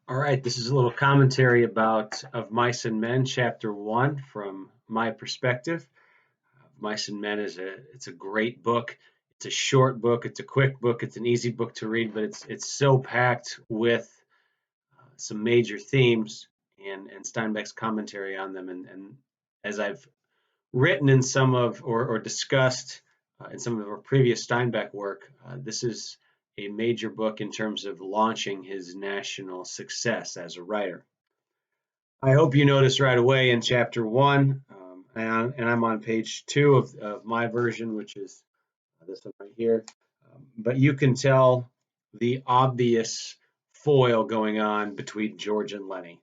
All right, this is a little commentary about Of Mice and Men, Chapter 1, from my perspective. Mice and Men it's a great book. It's a short book, it's a quick book, it's an easy book to read, but it's so packed with some major themes and Steinbeck's commentary on them. And as I've written in some of or discussed in some of our previous Steinbeck work, this is a major book in terms of launching his national success as a writer. I hope you notice right away in chapter one, and I'm on page two of my version, which is this one right here. But you can tell the obvious foil going on between George and Lennie.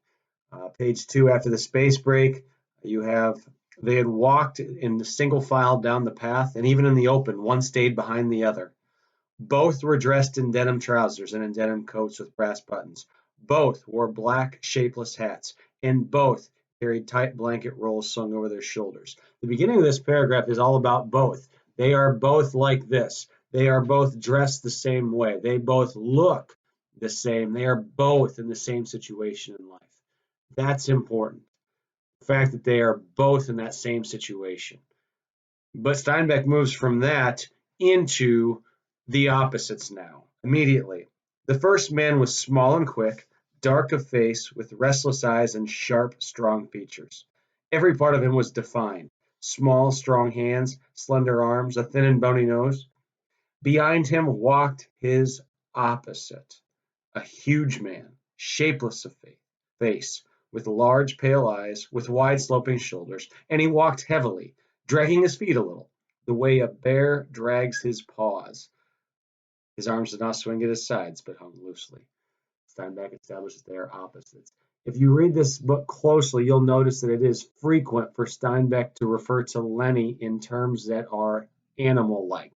Page two, after the space break, you have they had walked in the single file down the path, and even in the open, one stayed behind the other. Both were dressed in denim trousers and in denim coats with brass buttons. Both wore black, shapeless hats, and both carried tight blanket rolls slung over their shoulders. The beginning of this paragraph is all about both. They are both like this. They are both dressed the same way. They both look the same. They are both in the same situation in life. That's important. The fact that they are both in that same situation. But Steinbeck moves from that into the opposites now, immediately. The first man was small and quick, dark of face, with restless eyes and sharp, strong features. Every part of him was defined: small, strong hands, slender arms, a thin and bony nose. Behind him walked his opposite, a huge man, shapeless of face, with large, pale eyes, with wide, sloping shoulders, and he walked heavily, dragging his feet a little, the way a bear drags his paws. His arms did not swing at his sides, but hung loosely. Steinbeck establishes they are opposites. If you read this book closely, you'll notice that it is frequent for Steinbeck to refer to Lennie in terms that are animal-like.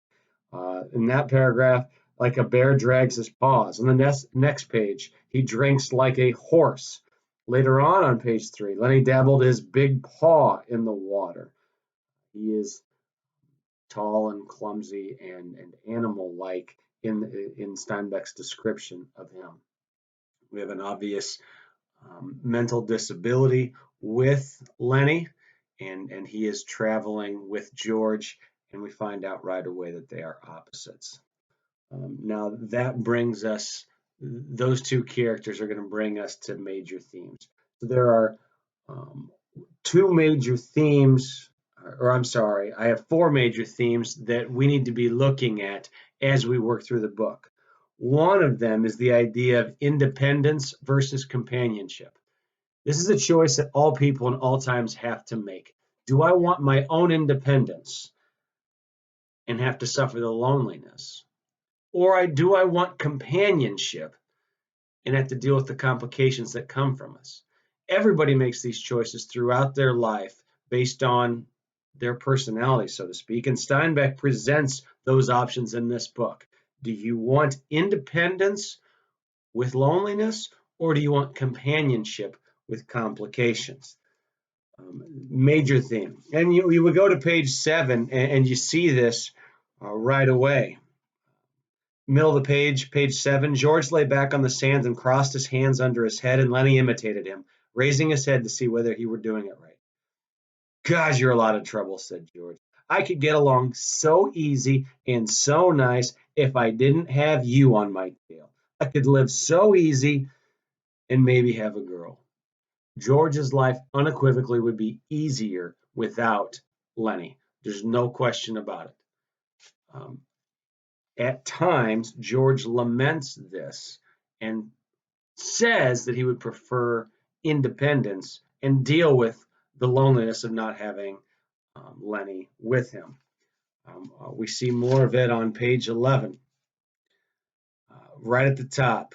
In that paragraph, like a bear drags his paws. On the next page, he drinks like a horse. Later on page 3, Lennie dabbled his big paw in the water. He is tall and clumsy and animal-like in Steinbeck's description of him. We have an obvious mental disability with Lennie, and he is traveling with George, and we find out right away that they are opposites. Now that brings us, those two characters are going to bring us to major themes. So there are two major themes, or I'm sorry, I have four major themes that we need to be looking at as we work through the book. One of them is the idea of independence versus companionship. This is a choice that all people in all times have to make. Do I want my own independence and have to suffer the loneliness? Or do I want companionship and have to deal with the complications that come from us? Everybody makes these choices throughout their life based on their personality, so to speak, and Steinbeck presents those options in this book. Do you want independence with loneliness, or do you want companionship with complications? Major theme. And you would go to page 7, and you see this right away. Middle of the page, page 7, George lay back on the sands and crossed his hands under his head, and Lennie imitated him, raising his head to see whether he were doing it right. "God, you're a lot of trouble," said George. "I could get along so easy and so nice if I didn't have you on my tail. I could live so easy and maybe have a girl." George's life unequivocally would be easier without Lennie. There's no question about it. At times, George laments this and says that he would prefer independence and deal with the loneliness of not having Lennie with him. We see more of it on page 11, right at the top,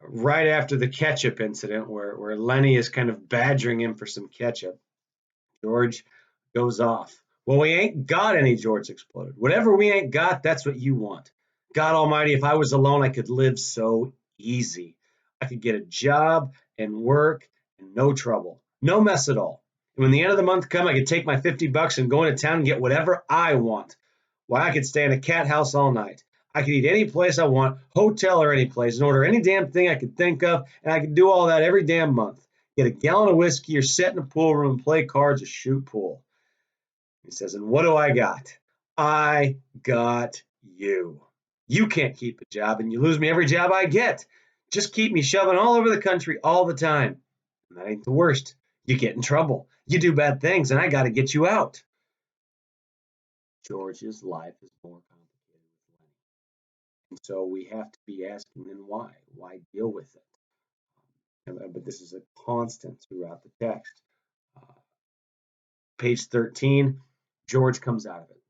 right after the ketchup incident where Lennie is kind of badgering him for some ketchup. George goes off. "Well, we ain't got any," George exploded. "Whatever we ain't got, that's what you want. God Almighty, if I was alone, I could live so easy. I could get a job and work and no trouble, no mess at all. And when the end of the month come, I could take my $50 and go into town and get whatever I want. Why, I could stay in a cat house all night. I could eat any place I want, hotel or any place, and order any damn thing I could think of, and I could do all that every damn month. Get a gallon of whiskey or sit in a pool room and play cards or shoot pool. He says, and what do I got? I got you. You can't keep a job, and you lose me every job I get. Just keep me shoving all over the country all the time. And that ain't the worst. You get in trouble. You do bad things, and I got to get you out. George's life is more complicated with Lennie. And so we have to be asking then why? Why deal with it? But this is a constant throughout the text. Uh, Page 13, George comes out of it.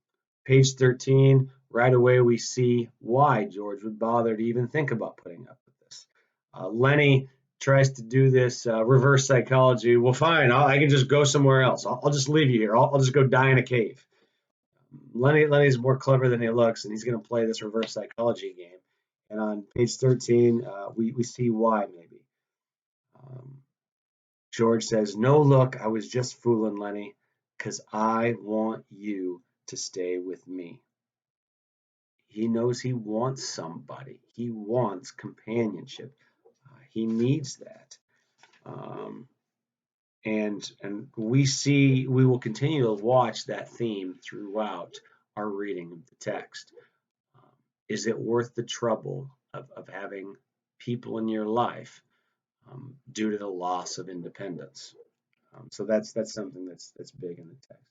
Page 13, right away we see why George would bother to even think about putting up with this. Lennie tries to do this reverse psychology. Well, fine, I can just go somewhere else. I'll just leave you here. I'll just go die in a cave. Lennie's more clever than he looks, and he's going to play this reverse psychology game. And on page 13, we see why, maybe. George says, no, look, I was just fooling Lennie because I want you to stay with me. He knows he wants somebody. He wants companionship. He needs that. And we will continue to watch that theme throughout our reading of the text. Is it worth the trouble of having people in your life due to the loss of independence? So that's something that's big in the text.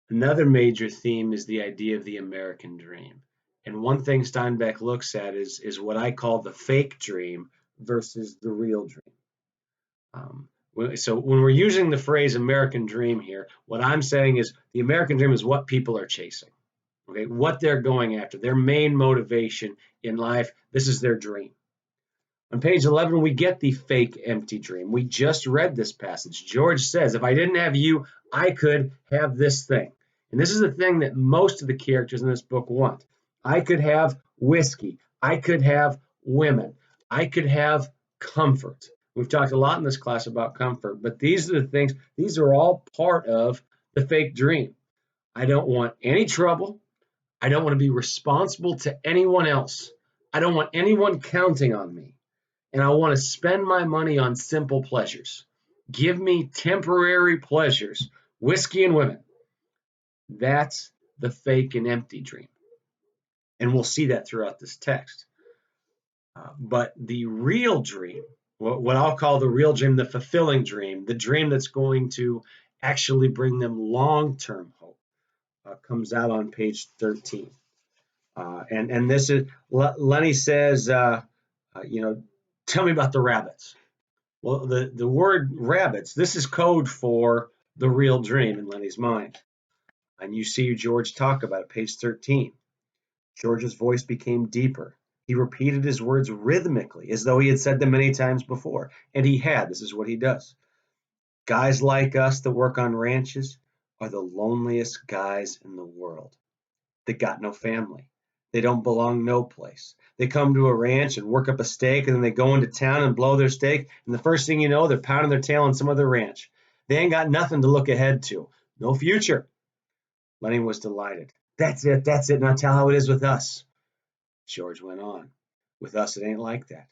Another major theme is the idea of the American dream. And one thing Steinbeck looks at is what I call the fake dream versus the real dream. So when we're using the phrase American dream here, what I'm saying is the American dream is what people are chasing, okay? What they're going after, their main motivation in life, this is their dream. On page 11, we get the fake empty dream. We just read this passage. George says, if I didn't have you, I could have this thing. And this is the thing that most of the characters in this book want. I could have whiskey. I could have women. I could have comfort. We've talked a lot in this class about comfort, but these are the things, these are all part of the fake dream. I don't want any trouble. I don't want to be responsible to anyone else. I don't want anyone counting on me. And I want to spend my money on simple pleasures. Give me temporary pleasures, whiskey and women. That's the fake and empty dream. And we'll see that throughout this text. But the real dream, what I'll call the real dream, the fulfilling dream, the dream that's going to actually bring them long-term hope, comes out on page 13. And this is, Lennie says, tell me about the rabbits. Well, the word rabbits, this is code for the real dream in Lennie's mind. And you see George talk about it, page 13. George's voice became deeper. He repeated his words rhythmically, as though he had said them many times before. And he had. This is what he does. Guys like us that work on ranches are the loneliest guys in the world. They got no family. They don't belong no place. They come to a ranch and work up a stake, and then they go into town and blow their stake, and the first thing you know, they're pounding their tail on some other ranch. They ain't got nothing to look ahead to. No future. Lennie was delighted. That's it. Now tell how it is with us. George went on. With us, it ain't like that.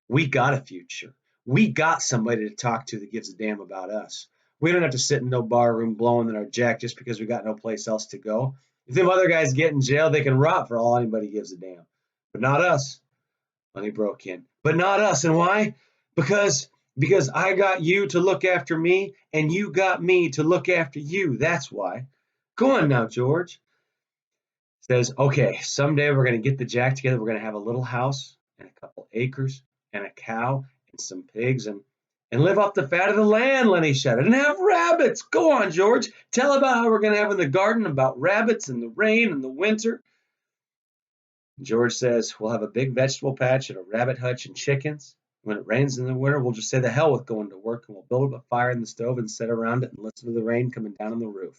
We got a future. We got somebody to talk to that gives a damn about us. We don't have to sit in no bar room blowing in our jack just because we got no place else to go. If them other guys get in jail, they can rot for all anybody gives a damn. But not us. Lennie broke in. But not us. And why? Because I got you to look after me, and you got me to look after you. That's why. Go on now, George. Says, okay, someday we're going to get the jack together. We're going to have a little house and a couple acres and a cow and some pigs and live off the fat of the land, Lennie shouted, and have rabbits. Go on, George. Tell about how we're going to have in the garden about rabbits and the rain and the winter. George says, we'll have a big vegetable patch and a rabbit hutch and chickens. When it rains in the winter, we'll just say the hell with going to work, and we'll build up a fire in the stove and sit around it and listen to the rain coming down on the roof.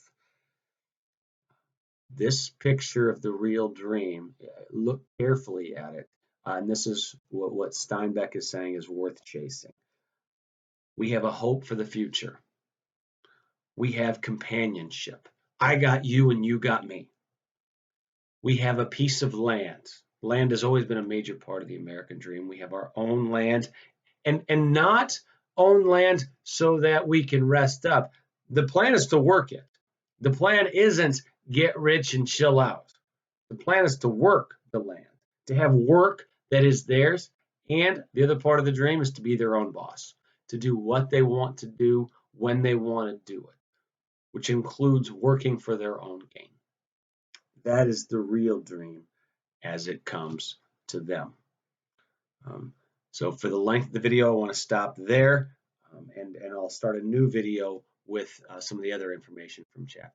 This picture of the real dream, look carefully at it, and this is what Steinbeck is saying is worth chasing. We have a hope for the future. We have companionship. I got you and you got me. We have a piece of land. Land has always been a major part of the American dream. We have our own land, and not own land so that we can rest up. The plan is to work it. The plan isn't get rich and chill out. The plan is to work the land, to have work that is theirs. And the other part of the dream is to be their own boss, to do what they want to do when they want to do it, which includes working for their own gain. That is the real dream as it comes to them. Um, so for the length of the video, I want to stop there, and I'll start a new video with some of the other information from chapter